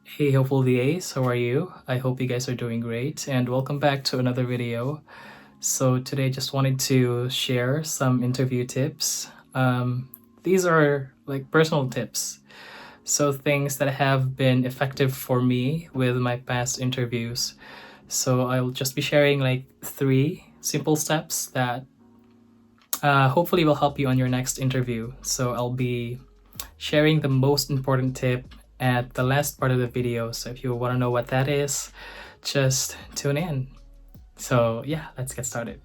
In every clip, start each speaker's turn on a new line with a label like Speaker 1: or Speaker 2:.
Speaker 1: Hey, Hopeful VAs, how are you? I hope you guys are doing great, and welcome back to another video. So today, just wanted to share some interview tips. These are like personal tips, so things that have been effective for me with my past interviews. So I'll just be sharing like 3 simple steps that hopefully will help you on your next interview. So I'll be sharing the most important tip at the last part of the video. So if you want to know what that is, just tune in. So yeah, let's get started.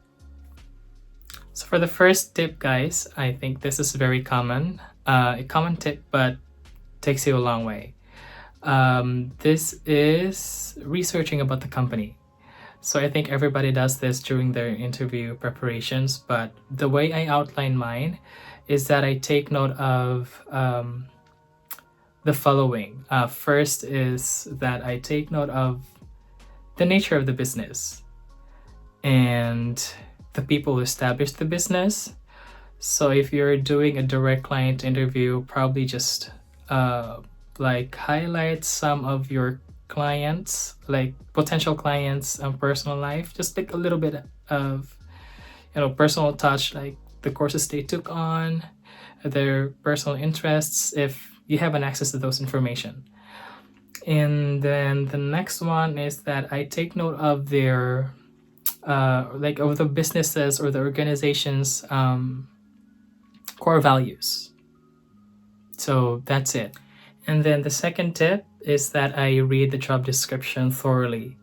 Speaker 1: So for the first tip, guys, I think this is very common. A common tip, but takes you a long way. This is researching about the company. So I think everybody does this during their interview preparations, but the way I outline mine is that I take note of the following. First is that I take note of the nature of the business and the people who established the business. So if you're doing a direct client interview, probably just like highlight some of your clients, like potential clients' personal life, just like a little bit of personal touch, like the courses they took on, their personal interests, if you have an access to those information. And then the next one is that I take note of their like of the businesses or the organization's core values. So that's it. And then the second tip is that I read the job description thoroughly.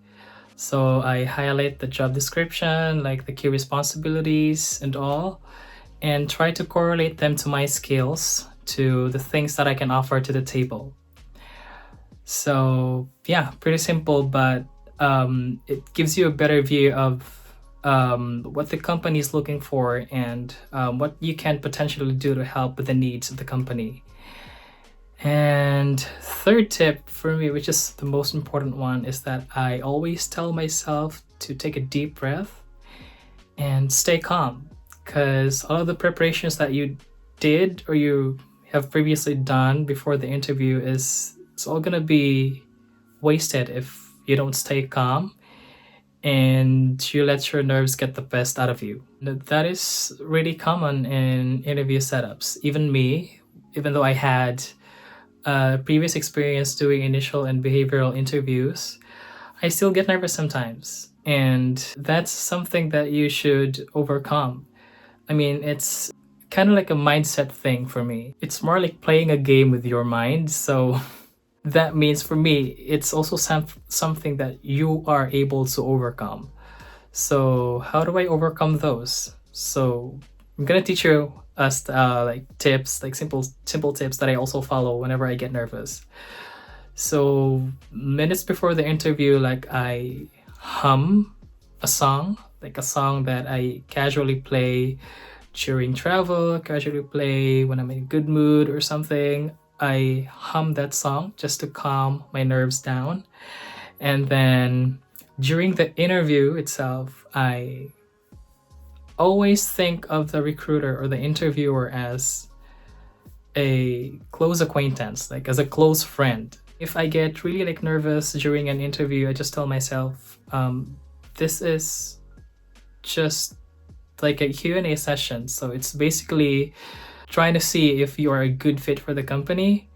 Speaker 1: So I highlight the job description, like the key responsibilities and all, and try to correlate them to my skills, to the things that I can offer to the table. So yeah, pretty simple, but it gives you a better view of what the company is looking for and what you can potentially do to help with the needs of the company. And third tip for me, which is the most important one, is that I always tell myself to take a deep breath and stay calm, because all of the preparations that you did or you have previously done before the interview it's all gonna be wasted if you don't stay calm and you let your nerves get the best out of you. That is really common in interview setups. Even me, even though I had previous experience doing initial and behavioral interviews, I still get nervous sometimes. And that's something that you should overcome. I mean, it's kind of like a mindset thing for me. It's more like playing a game with your mind. So that means for me, it's also something that you are able to overcome. So how do I overcome those? So I'm gonna teach you us like tips, like simple tips that I also follow whenever I get nervous. So minutes before the interview, like I hum a song, like a song that I casually play during travel, casually play when I'm in a good mood or something. I hum that song just to calm my nerves down. And then during the interview itself, I always think of the recruiter or the interviewer as a close acquaintance, like as a close friend. If I get really like nervous during an interview, I just tell myself, this is just like a Q&A session. So it's basically trying to see if you are a good fit for the company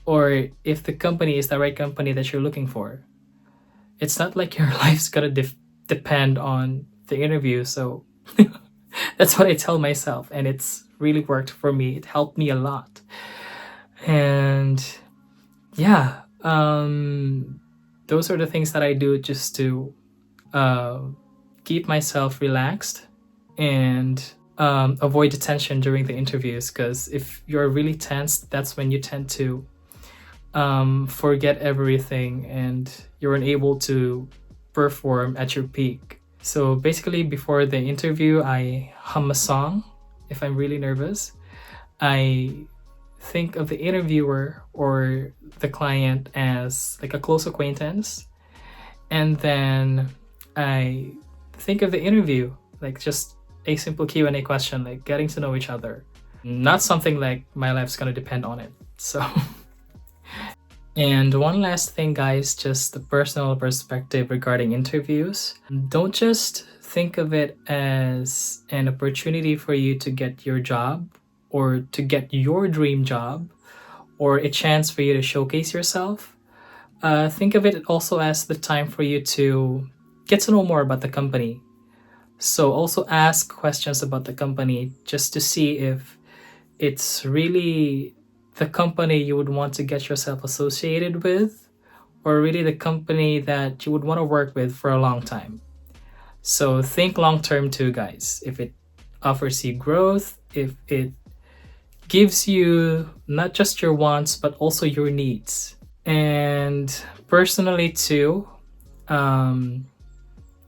Speaker 1: or if the company is the right company that you're looking for. It's not like your life's gonna depend on the interview. So that's what I tell myself, and it's really worked for me. It helped me a lot. And yeah, those are the things that I do just to keep myself relaxed and avoid the tension during the interviews, because if you're really tense, that's when you tend to forget everything and you're unable to perform at your peak. So basically, before the interview, I hum a song if I'm really nervous. I think of the interviewer or the client as like a close acquaintance. And then I think of the interview like just a simple Q&A question, like getting to know each other. Not something like my life's gonna depend on it. So And one last thing, guys, just the personal perspective regarding interviews. Don't just think of it as an opportunity for you to get your job or to get your dream job or a chance for you to showcase yourself. Think of it also as the time for you to get to know more about the company. So also ask questions about the company just to see if it's really the company you would want to get yourself associated with, or really the company that you would want to work with for a long time. So think long term too, guys. If it offers you growth, if it gives you not just your wants, but also your needs. And personally, too, um,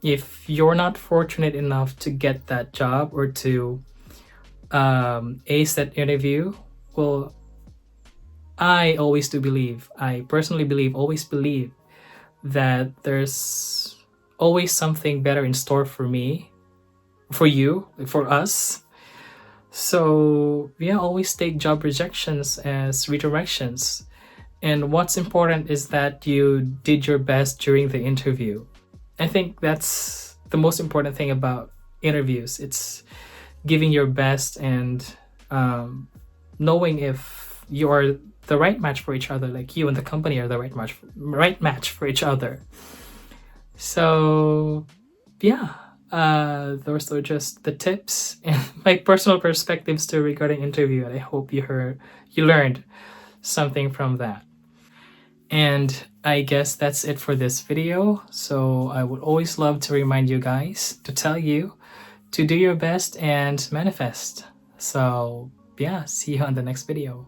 Speaker 1: if you're not fortunate enough to get that job or to ace that interview, well, I personally believe, always believe that there's always something better in store for me, for you, for us. So, yeah, always take job rejections as redirections. And what's important is that you did your best during the interview. I think that's the most important thing about interviews. It's giving your best and knowing if you are the right match for each other, like you and the company are the right match for each other. So yeah, those are just the tips and my personal perspectives too regarding interview, and I hope you learned something from that. And I guess that's it for this video. So I would always love to remind you guys to tell you to do your best and manifest. So yeah, see you on the next video.